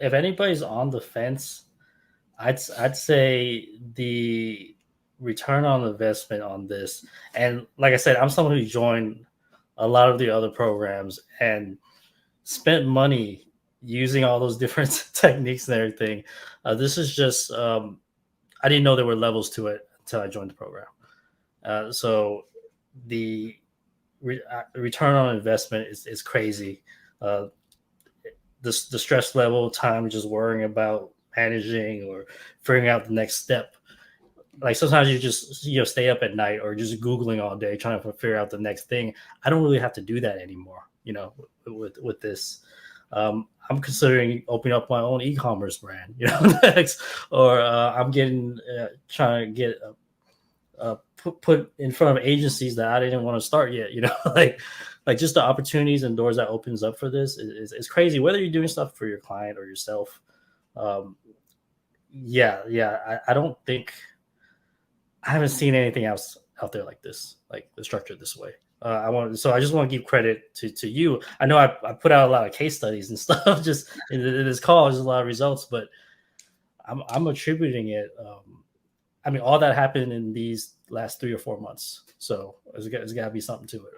If anybody's on the fence, I'd say the return on investment on this, and like I said, I'm someone who joined a lot of the other programs and spent money using all those different techniques and everything. This is just I didn't know there were levels to it until I joined the program. So the return on investment is crazy. Uh, the stress level, time just worrying about managing or figuring out the next step. Like sometimes you just stay up at night or just Googling all day trying to figure out the next thing. I don't really have to do that anymore. With this, I'm considering opening up my own e-commerce brand. Next, or I'm trying to get put in front of agencies that I didn't want to start yet. Like just the opportunities and doors that opens up for this is crazy. Whether you're doing stuff for your client or yourself, um, I don't think I haven't seen anything else out there like this, like the structure this way. I just want to give credit to you. I know I put out a lot of case studies and stuff just in this call. There's a lot of results, but I'm attributing it. I mean, all that happened in these last 3 or 4 months. So there's got to be something to it,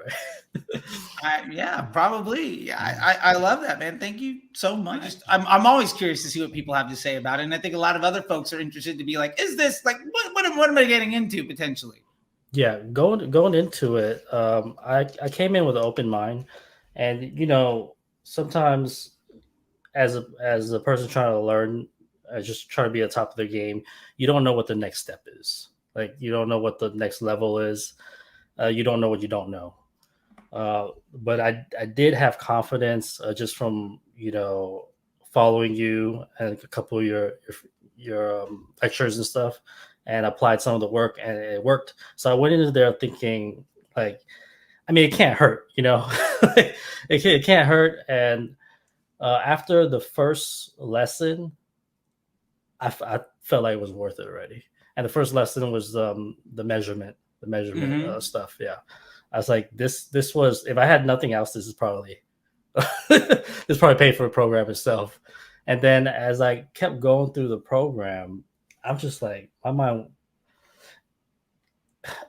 right? Yeah, probably. I love that, man. Thank you so much. I'm always curious to see what people have to say about it. And I think a lot of other folks are interested to be like, is this like, what am I getting into potentially? Yeah, going into it, I came in with an open mind, and sometimes as a person trying to learn, just trying to be at the top of the game, you don't know what the next step is. Like you don't know what the next level is. You don't know what you don't know. But I did have confidence just from following you and a couple of your lectures and stuff, and applied some of the work, and it worked. So I went into there thinking, like, I mean, it can't hurt, it can't hurt. And after the first lesson, I felt like it was worth it already. And the first lesson was the measurement stuff. Yeah, I was like, this was, if I had nothing else, this is probably this probably paid for the program itself. And then as I kept going through the program, I'm just like, my mind.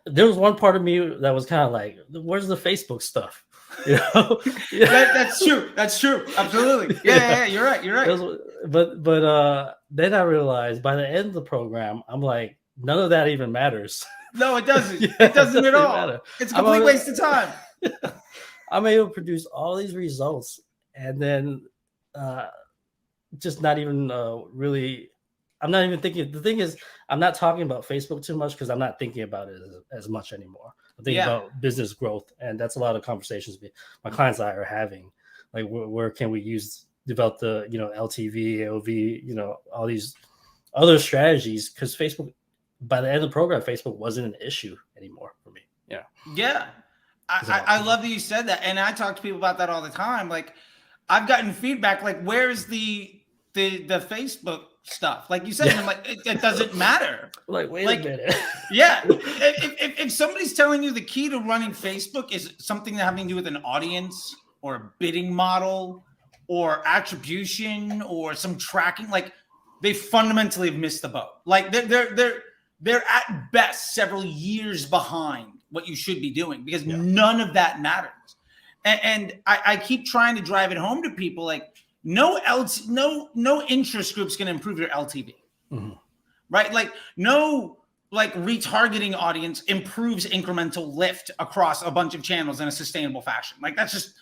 There was one part of me that was kind of like, where's the Facebook stuff? That's true. That's true. Absolutely. Yeah. You're right. But then I realized by the end of the program, I'm like, none of that even matters. No, it doesn't. It doesn't at all. Matter. It's a complete waste of time. I'm able to produce all these results, and then just not even really. I'm not even thinking. The thing is, I'm not talking about Facebook too much because I'm not thinking about it as much anymore. I'm thinking about business growth, and that's a lot of conversations my clients and I are having. Like, where can we develop the LTV, AOV, all these other strategies? Because Facebook, by the end of the program, Facebook wasn't an issue anymore for me. Yeah. Yeah. I love that you said that. And I talk to people about that all the time. Like, I've gotten feedback, like, where's the Facebook stuff? Like you said, I'm like, it doesn't matter. Like, wait a minute. Yeah. If somebody's telling you the key to running Facebook is something that having to do with an audience or a bidding model or attribution or some tracking, like, they fundamentally have missed the boat. Like, they're at best several years behind what you should be doing because none of that matters. And I keep trying to drive it home to people, like, no interest group's going to improve your LTV, right? Like, no, like, retargeting audience improves incremental lift across a bunch of channels in a sustainable fashion. Like, that's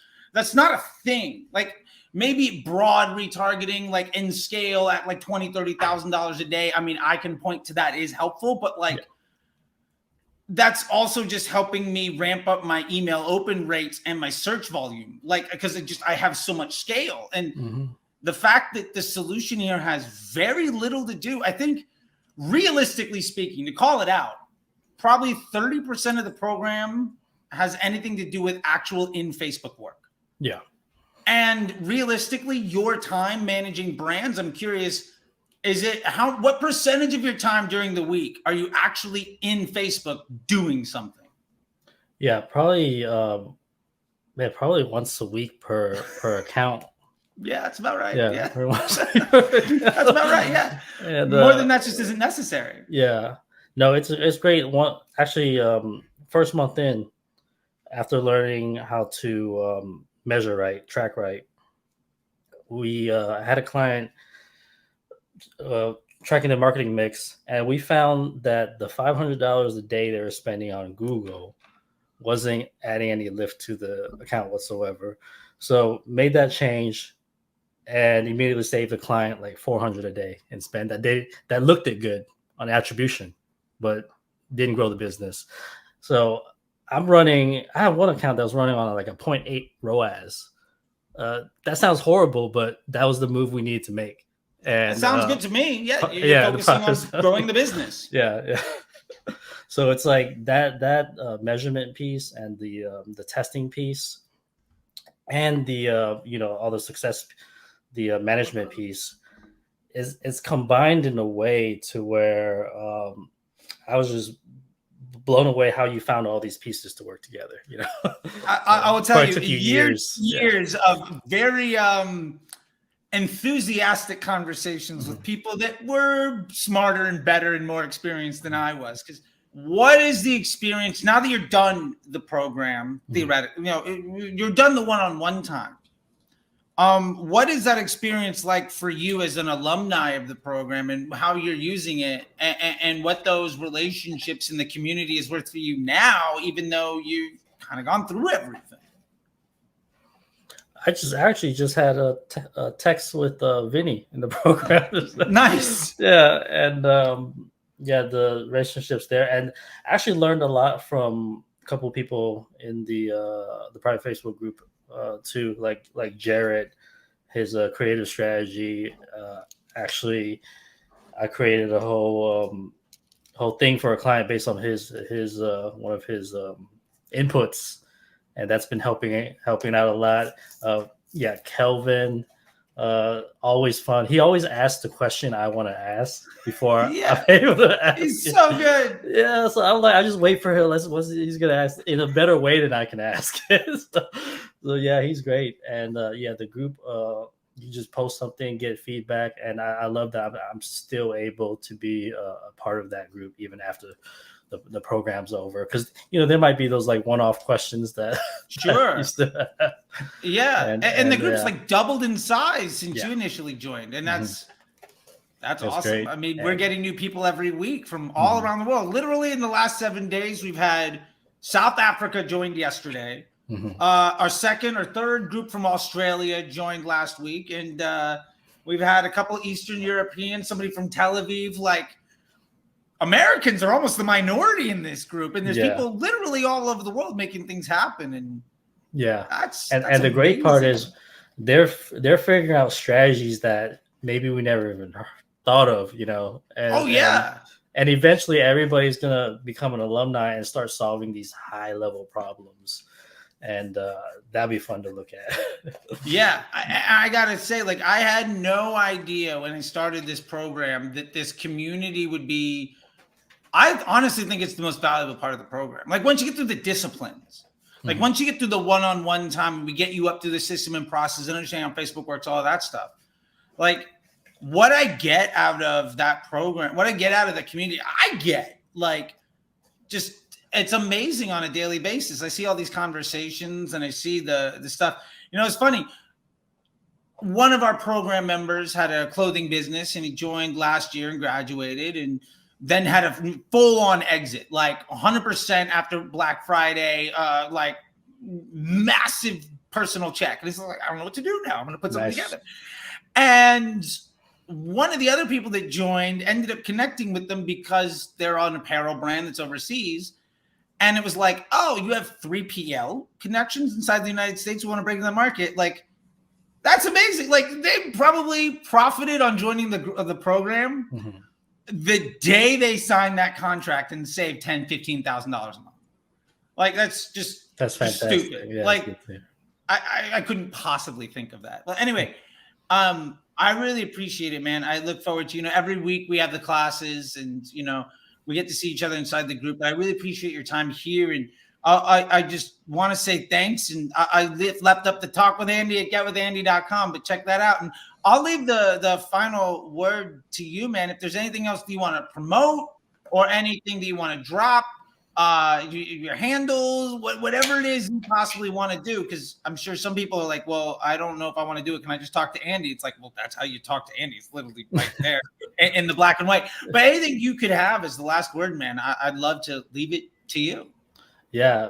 not a thing. Like, maybe broad retargeting, like in scale at like $20,000, $30,000 a day. I mean, I can point to that is helpful, but like, that's also just helping me ramp up my email open rates and my search volume. Like, because I have so much scale. And the fact that the solution here has very little to do, I think, realistically speaking, to call it out, probably 30% of the program has anything to do with actual in Facebook work. Yeah. And realistically, your time managing brands, I'm curious, what percentage of your time during the week are you actually in Facebook doing something? Yeah, probably once a week per account. Yeah, that's about right. Yeah, Yeah. pretty much. That's about right. Yeah. And More than that just isn't necessary. yeah, no, it's great. One actually, first month in, after learning how to measure right, track right, we had a client uh, tracking the marketing mix, and we found that the $500 a day they were spending on Google wasn't adding any lift to the account whatsoever. So made that change and immediately saved the client like 400 a day and spend that day. That looked it good on attribution, but didn't grow the business. So I have one account that was running on like a 0.8 ROAS. That sounds horrible, but that was the move we needed to make. And it sounds good to me. Yeah, you're yeah, focusing on growing the business. Yeah. So it's like that measurement piece and the testing piece and the all the success, the management piece is combined in a way to where I was just blown away how you found all these pieces to work together. I will tell you, years of very enthusiastic conversations with people that were smarter and better and more experienced than I was. Because what is the experience now that you're done the program, theoretically, you're done the one-on-one time? What is that experience like for you as an alumni of the program, and how you're using it, and what those relationships in the community is worth for you now, even though you've kind of gone through everything? I actually just had a text with Vinny in the program. Nice. Yeah, and the relationships there, and I actually learned a lot from a couple of people in the private Facebook group too, like Jared, his creative strategy. Actually, I created a whole thing for a client based on his one of his inputs, and that's been helping out a lot. Kelvin, always fun. He always asks the question I want to ask before I'm able to ask. He's so good. Yeah, so I'm like, I just wait for him. He's gonna ask in a better way than I can ask. So yeah, he's great. And the group, you just post something, get feedback, and I love that I'm still able to be a part of that group even after the program's over, because there might be those like one-off questions that sure that and the group's like doubled in size since you initially joined, and that's awesome. Great. I mean, we're getting new people every week from all around the world. Literally in the last 7 days, we've had South Africa joined yesterday. Our second or third group from Australia joined last week, and we've had a couple Eastern Europeans, somebody from Tel Aviv. Like, Americans are almost the minority in this group, and there's people literally all over the world making things happen. And that's the great part is they're figuring out strategies that maybe we never even thought of, and eventually everybody's gonna become an alumni and start solving these high level problems, and that'd be fun to look at. I gotta say, like, I had no idea when I started this program that this community would be. I honestly think it's the most valuable part of the program. Like, once you get through the disciplines, like once you get through the one-on-one time, we get you up through the system and process and understand how Facebook works, all that stuff. Like, what I get out of that program, what I get out of the community, it's amazing on a daily basis. I see all these conversations and I see the stuff. It's funny. One of our program members had a clothing business, and he joined last year and graduated, and then had a full-on exit, like 100% after Black Friday, like massive personal check. And he's like, I don't know what to do now. I'm going to put something together. And one of the other people that joined ended up connecting with them because they're on an apparel brand that's overseas. And it was like, oh, you have 3PL connections inside the United States who want to break into the market. Like, that's amazing. Like, they probably profited on joining the program the day they signed that contract and saved $10,000, $15,000 a month. Like, that's fantastic. Stupid. Yeah, like, I couldn't possibly think of that. But anyway, I really appreciate it, man. I look forward to, every week we have the classes, and, we get to see each other inside the group. But I really appreciate your time here. And I just want to say thanks. And I left up the talk with Andy at getwithandy.com, but check that out. And I'll leave the final word to you, man. If there's anything else that you want to promote or anything that you want to drop, your handles, whatever it is you possibly want to do, because I'm sure some people are like, well, I don't know if I want to do it. Can I just talk to Andy? It's like, well, that's how you talk to Andy. It's literally right there in the black and white. But anything you could have as the last word, man, I'd love to leave it to you. Yeah.